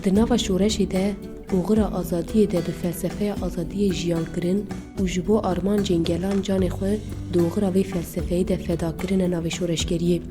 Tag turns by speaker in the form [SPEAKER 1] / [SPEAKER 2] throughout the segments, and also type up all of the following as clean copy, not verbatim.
[SPEAKER 1] Di nava şoreşê de oxira azadiyê de bi felsefeya azadiyê jiyan kirin û ji bo armancên gelan canê xwe di oxira vê felsefeyê de feda kirine navê şoreşgeriyê.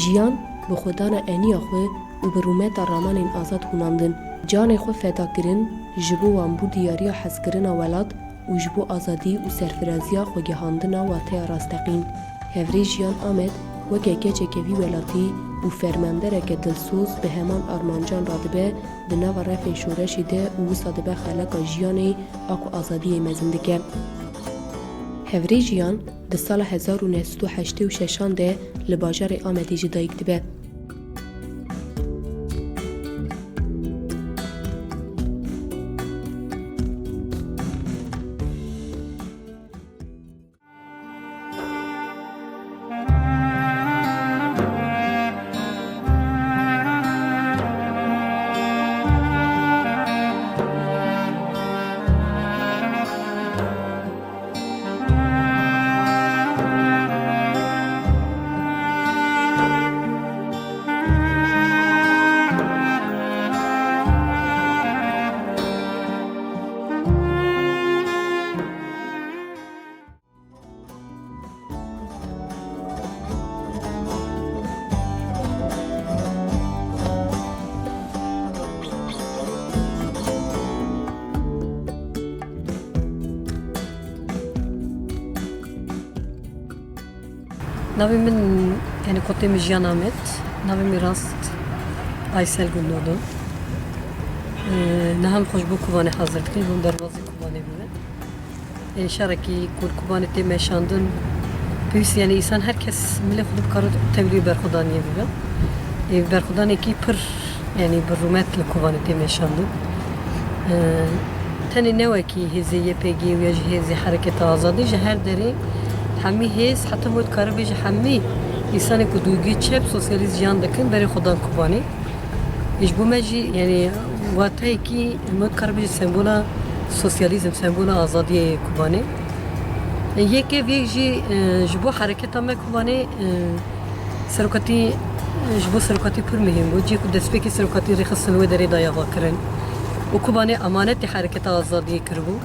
[SPEAKER 1] Jiyan bi xwedana eniya xwe û bi rûmeta ramanên azad hûnandin. Canê xwe feda kirin ji bo wan bû diyariya hezkirina welat û ji bo azadî û serfiraziya xwegihandina wateya rasteqîn. Hevrê Jiyan Amed weke keçeke vî welatî û fermendereke dilsoz bi heman armancan radibe di nava refên şoreşê de û wisa dibe xeleka jiyanê a ku azadiyê mezin dike. Hevrê Jiyan di sala 1986 de li bajarê Amedê jî dayîk dibe.
[SPEAKER 2] Navê min yani kotê min Jiyan Amed, navê min rast Aysel Gulnoğlu. Naham xweş bû Kubanê hazir dikin, bûm derbasî Kubanê bibe. Şarekî ku Kubanê tê meşandin, pêwîst yani îsan herkes milê xwe dikare tevlî berxwedaniyê bibe. Berxwedanekî pir yani bi rûmet li Kubanê tê meşandin. Tenê newekî hêzê YPG û ya jî hêzê Hereketa Azadî ji her derê hemî hêz heta hûn dikare bêje hemî îsanê ku dûgî çep sosyalîst jiyan dikin berê xwedan Kubanê. Ji bo me jî yani wateyekî hûn dikare bêje sembola sosyalîzm, sembola azadiyê Kubanê. Yekê vê jî ji bo hereketa me Kubanê seroketî ji bo seroketî pir mihîm bû. Cî ku destpêkê seroketî rêxistin wê derê da yava kirin. û Kubanê emanetê hereketa azadiyê kiribû.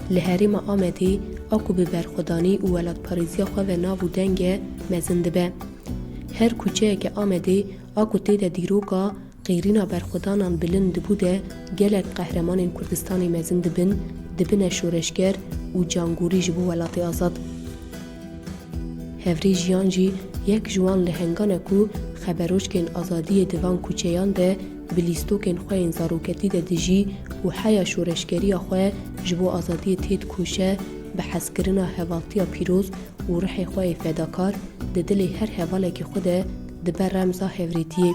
[SPEAKER 1] لهریم آمدی اکو به برخودانی و ولاد پاریزیا خواه و ناو دنگ مزن دبه. هر کوچه که آمدی اکو تیده دیروگا غیرینا برخودانان بلند بوده گلک قهرمان کردستانی مزن دبن شورشگر و جانگوری جبو ولات آزاد. هفری جیان جی یک جوان لهنگانه کو خبروش کن آزادی دوان کوچهیان ده بلیستو کن خواه این زاروکتی ده دجی و حیا شورشگری خواه جبو آزادی تید کوشه به حسکرنا هوالتیا پیروز و روح خواه فداکار ده دل هر هواله که خوده ده بر رمزا هفریتیه.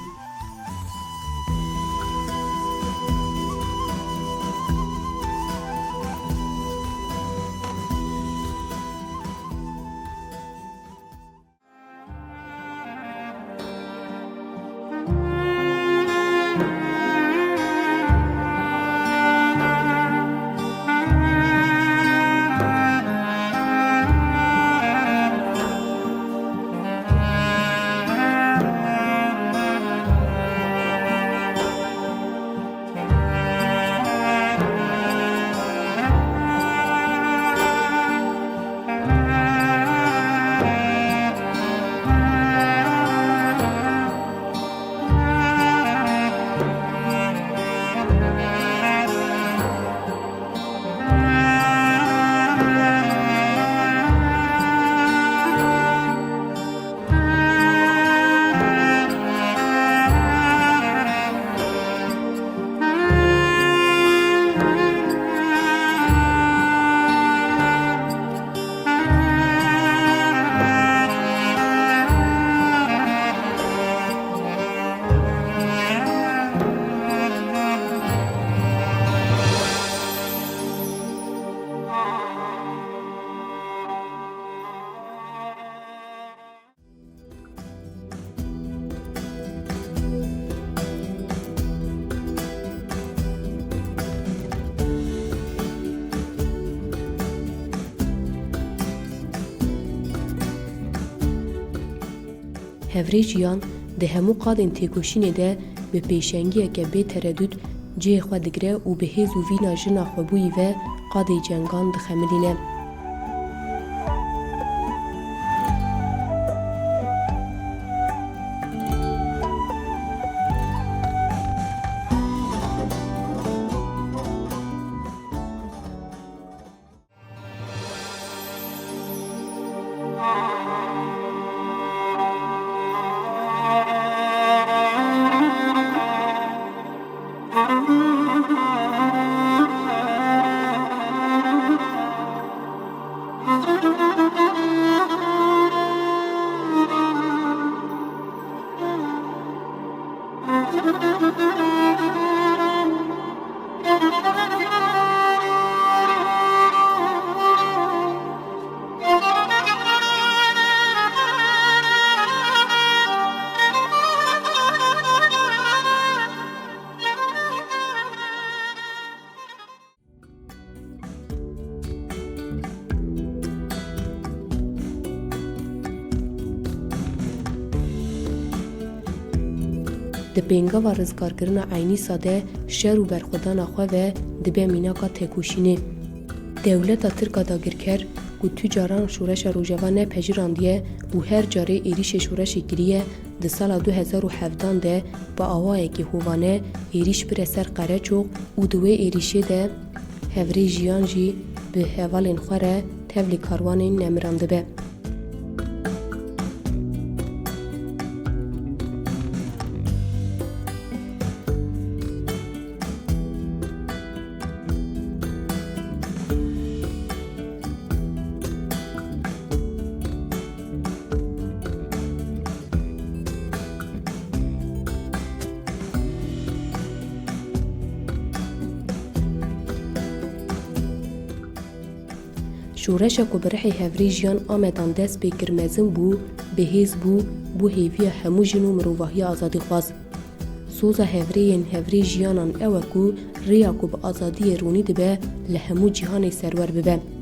[SPEAKER 1] هفری جیان ده همو قادن تیگوشینه ده به پیشنگیه که به تردد جه خواه دگره و به هیز و وینا جنا خوابوی و قاده جنگان ده خملینه. د پنگا و رزگارکرنا عینی ساده شر و برخودان خواه و دبه میناکا تکوشینه. دولتا ترکا داگرکر و تجاران شورش روجوانه پجراندیه و هر جاره ایریش شورش گریه ده سال 2017 ده با آوائه که هوانه ایریش بر سر قره چوق و دوه ایریشه ده هفری جیان جی به هوالین خوره تبلی کاروانین نمرانده به. شورش کو برحی هفری جیان آمدان دست به کرمزن به هیز بو هیوی همو جنو مروواهی آزادی خواست. سوزا هفری جیانان اوکو ریا کو به آزادی رونی دبه لهمو جهان سرور ببه.